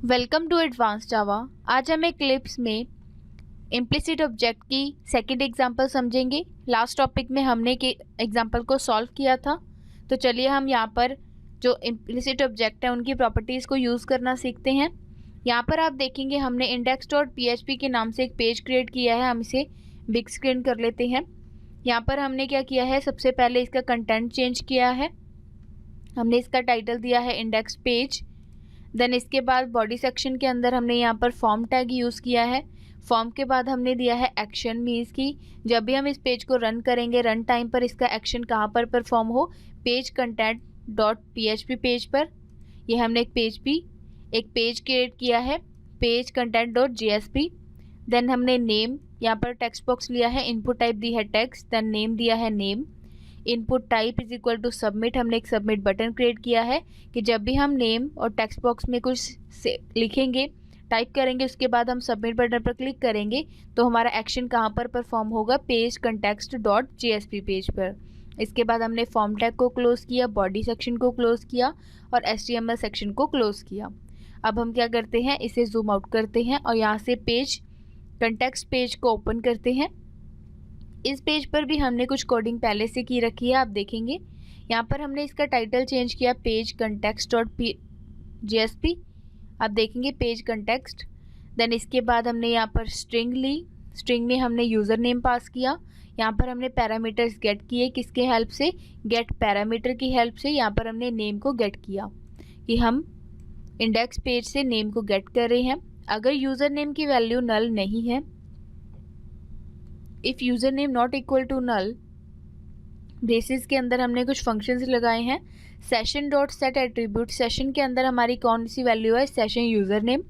Welcome to advance जावा। आज हम clips में इम्प्लिसिट ऑब्जेक्ट की सेकंड एग्जांपल समझेंगे। लास्ट टॉपिक में हमने के एग्जांपल को सॉल्व किया था, तो चलिए हम यहाँ पर जो इम्प्लिसिट ऑब्जेक्ट है उनकी प्रॉपर्टीज़ को यूज़ करना सीखते हैं। यहाँ पर आप देखेंगे हमने index.php के नाम से एक पेज क्रिएट किया है। हम इसे बिग स्क्रीन कर लेते हैं। यहाँ पर हमने क्या किया है, सबसे पहले इसका कंटेंट चेंज किया है। हमने इसका टाइटल दिया है इंडेक्स पेज। देन इसके बाद बॉडी सेक्शन के अंदर हमने यहाँ पर फॉर्म टैग यूज़ किया है। फॉर्म के बाद हमने दिया है एक्शन, मीन्स की जब भी हम इस पेज को रन करेंगे, रन टाइम पर इसका एक्शन कहाँ पर परफॉर्म हो, page content dot php page पर। ये हमने एक पेज क्रिएट किया है, page content dot jsp। Then हमने नेम, यहाँ पर टेक्स्ट बॉक्स लिया है, इनपुट टाइप दी है टेक्स्ट, देन नेम दिया है name. Input type is equal to submit, हमने एक सबमिट बटन क्रिएट किया है कि जब भी हम नेम और टेक्स्ट बॉक्स में कुछ से लिखेंगे, टाइप करेंगे, उसके बाद हम सबमिट बटन पर क्लिक करेंगे तो हमारा एक्शन कहाँ पर परफॉर्म होगा, page context dot jsp page पर। इसके बाद हमने फॉर्म टैग को क्लोज किया, बॉडी सेक्शन को क्लोज किया और html सेक्शन को क्लोज किया। अब हम क्या करते हैं, इसे जूम आउट करते हैं और यहाँ से पेज कंटेक्स्ट पेज को ओपन करते हैं। इस पेज पर भी हमने कुछ कोडिंग पहले से की रखी है, आप देखेंगे। यहाँ पर हमने इसका टाइटल चेंज किया, पेज कंटेक्स्ट डॉट jsp। आप देखेंगे पेज कंटेक्स्ट। देन इसके बाद हमने यहाँ पर स्ट्रिंग ली, स्ट्रिंग में हमने यूज़र नेम पास किया। यहाँ पर हमने पैरामीटर्स गेट किए, किसके हेल्प से, गेट पैरामीटर की हेल्प से। यहाँ पर हमने नेम को गेट किया कि हम इंडेक्स पेज से नेम को गेट कर रहे हैं। अगर यूज़र नेम की वैल्यू नल नहीं है, if user name not equal to null, basis के अंदर हमने कुछ फंक्शंस लगाए हैं। Session dot set attribute, session के अंदर हमारी कौन सी वैल्यू है, session user name.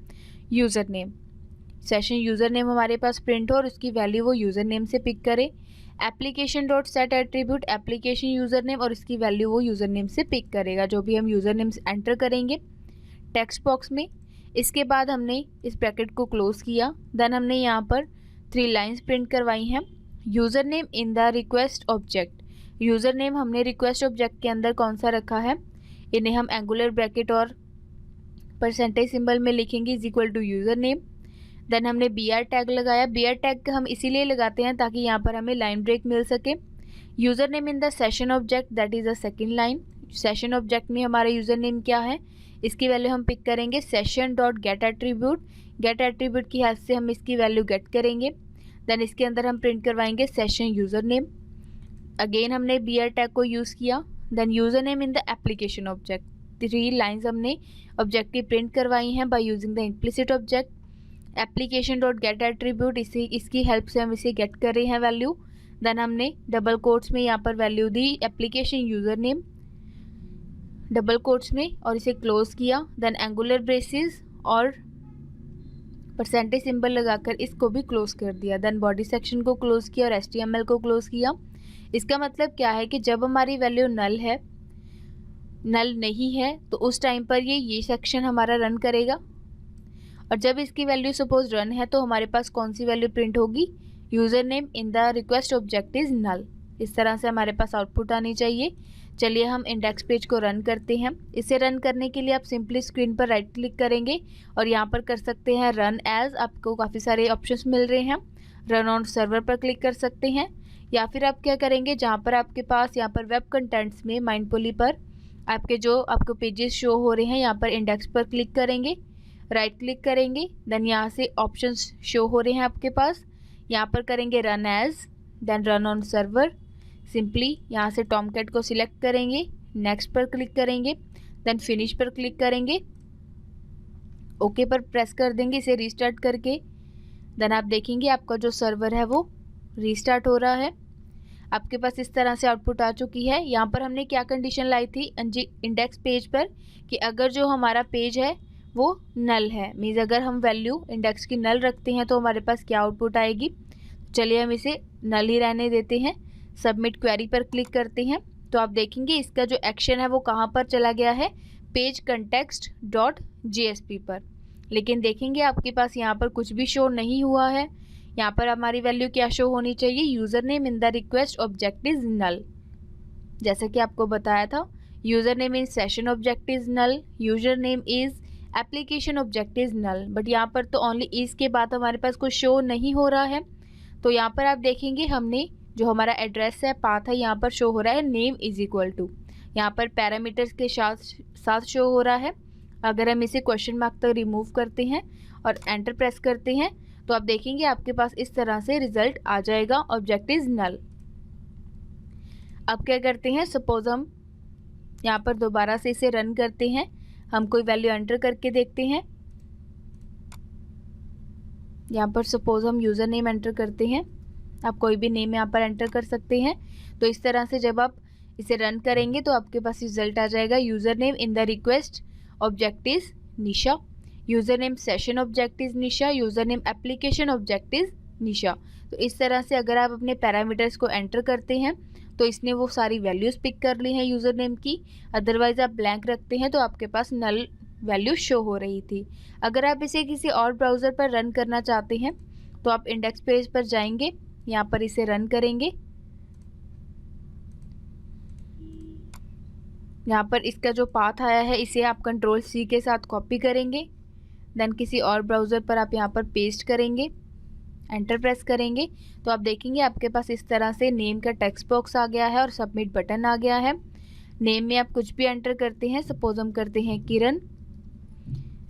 Session user name हमारे पास प्रिंट हो और उसकी वैल्यू वो यूज़र नेम से पिक करे। Application dot set attribute, application user name और इसकी वैल्यू वो यूज़र नेम से पिक करेगा, जो भी हम यूज़र नेम एंटर करेंगे टेक्स्ट बॉक्स में। इसके बाद हमने इस ब्रैकेट को क्लोज किया। देन हमने यहाँ पर 3 लाइन्स प्रिंट करवाई हैं। User name in the request object, user name हमने रिक्वेस्ट ऑब्जेक्ट के अंदर कौन सा रखा है, इन्हें हम एंगुलर ब्रैकेट और परसेंटेज सिंबल में लिखेंगे, is equal to user name. Then हमने br टैग लगाया। br टैग हम इसीलिए लगाते हैं ताकि यहाँ पर हमें लाइन ब्रेक मिल सके। User name in the session object, that is the second line. Session object में हमारा यूज़र नेम क्या है, इसकी वैल्यू हम पिक करेंगे session dot get attribute. Get attribute की हेल्प से हम इसकी वैल्यू गेट करेंगे। देन इसके अंदर हम प्रिंट करवाएंगे सेशन यूज़र नेम। अगेन हमने br टैग को यूज़ किया। Then user name in the application object, 3 lines हमने ऑब्जेक्ट की प्रिंट करवाई हैं by using the implicit object. Application dot get attribute, इसकी हेल्प से हम इसे गेट कर रहे हैं वैल्यू। देन हमने डबल कोट्स में यहाँ पर वैल्यू दी application user name double quotes में और इसे क्लोज किया। देन एंगुलर ब्रेसेस और परसेंटेज सिंबल लगाकर इसको भी क्लोज कर दिया। देन बॉडी सेक्शन को क्लोज किया और HTML को क्लोज किया। इसका मतलब क्या है कि जब हमारी वैल्यू नल नहीं है तो उस टाइम पर ये सेक्शन हमारा रन करेगा, और जब इसकी वैल्यू सपोज रन है तो हमारे पास कौन सी वैल्यू प्रिंट होगी, user name in the request object is null. इस तरह से हमारे पास आउटपुट आनी चाहिए। चलिए हम इंडेक्स पेज को रन करते हैं। इसे रन करने के लिए आप सिंपली स्क्रीन पर राइट क्लिक करेंगे और यहाँ पर कर सकते हैं रन एज, आपको काफ़ी सारे ऑप्शंस मिल रहे हैं। रन ऑन सर्वर पर क्लिक कर सकते हैं, या फिर आप क्या करेंगे, जहाँ पर आपके पास यहाँ पर वेब कंटेंट्स में माइंडफुली पर आपको पेजेस शो हो रहे हैं, यहाँ पर इंडेक्स पर क्लिक करेंगे, राइट क्लिक करेंगे। देन यहाँ से ऑप्शंस शो हो रहे हैं आपके पास, यहाँ पर करेंगे run as, then run on server. Simply यहाँ से टॉमकैट को सिलेक्ट करेंगे, नेक्स्ट पर क्लिक करेंगे, देन फिनिश पर क्लिक करेंगे, ओके पर प्रेस कर देंगे इसे रीस्टार्ट करके। देन आप देखेंगे आपका जो सर्वर है वो रीस्टार्ट हो रहा है। आपके पास इस तरह से आउटपुट आ चुकी है। यहाँ पर हमने क्या कंडीशन लाई थी इंडेक्स पेज पर, कि अगर जो हमारा पेज है वो नल है, मीन्स अगर हम वैल्यू इंडेक्स की नल रखते हैं तो हमारे पास क्या आउटपुट आएगी। चलिए हम इसे नल ही रहने देते हैं। सबमिट क्वेरी पर क्लिक करते हैं तो आप देखेंगे इसका जो एक्शन है वो कहाँ पर चला गया है, पेज कंटेक्स्ट डॉट jsp पर। लेकिन देखेंगे आपके पास यहाँ पर कुछ भी शो नहीं हुआ है। यहाँ पर हमारी वैल्यू क्या शो होनी चाहिए, user name in the request object is null, जैसा कि आपको बताया था। User name in session object is null, user name is application object is null, but यहाँ पर तो ओनली इज़ के बाद हमारे पास कुछ शो नहीं हो रहा है। तो यहाँ पर आप देखेंगे हमने जो हमारा एड्रेस है, पाथ है, यहाँ पर शो हो रहा है नेम इज इक्वल टू, यहाँ पर पैरामीटर्स के साथ शो हो रहा है। अगर हम इसे क्वेश्चन मार्क तक रिमूव करते हैं और एंटर प्रेस करते हैं तो आप देखेंगे आपके पास इस तरह से रिजल्ट आ जाएगा, ऑब्जेक्ट इज नल। अब क्या करते हैं, सपोज हम यहाँ पर दोबारा से इसे रन करते हैं, हम कोई वैल्यू एंटर करके देखते हैं। यहाँ पर सपोज हम यूज़र नेम एंटर करते हैं, आप कोई भी नेम यहाँ पर एंटर कर सकते हैं। तो इस तरह से जब आप इसे रन करेंगे तो आपके पास रिजल्ट आ जाएगा, user name in the request object is Nisha, user name session object is Nisha, user name application object is Nisha. तो इस तरह से अगर आप अपने पैरामीटर्स को एंटर करते हैं तो इसने वो सारी वैल्यूज़ पिक कर ली हैं यूज़र नेम की। अदरवाइज़ आप ब्लैंक रखते हैं तो आपके पास नल वैल्यू शो हो रही थी। अगर आप इसे किसी और ब्राउज़र पर रन करना चाहते हैं तो आप इंडेक्स पेज पर जाएंगे, यहाँ पर इसे रन करेंगे। यहाँ पर इसका जो पाथ आया है इसे आप कंट्रोल C के साथ कॉपी करेंगे, देन किसी और ब्राउज़र पर आप यहाँ पर पेस्ट करेंगे, एंटर प्रेस करेंगे तो आप देखेंगे आपके पास इस तरह से नेम का टेक्स्ट बॉक्स आ गया है और सबमिट बटन आ गया है। नेम में आप कुछ भी एंटर करते हैं, सपोज हम करते हैं किरण,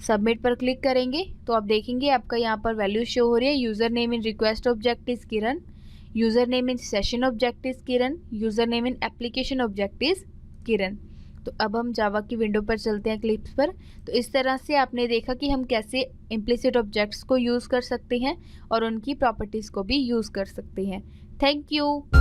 सबमिट पर क्लिक करेंगे तो आप देखेंगे आपका यहाँ पर वैल्यू शो हो रही है, user name in request object is Kiran, user name in session object is Kiran, user name in application object is Kiran. तो अब हम जावा की विंडो पर चलते हैं, क्लिप्स पर। तो इस तरह से आपने देखा कि हम कैसे इम्प्लिसिट ऑब्जेक्ट्स को यूज़ कर सकते हैं और उनकी प्रॉपर्टीज़ को भी यूज़ कर सकते हैं। Thank you.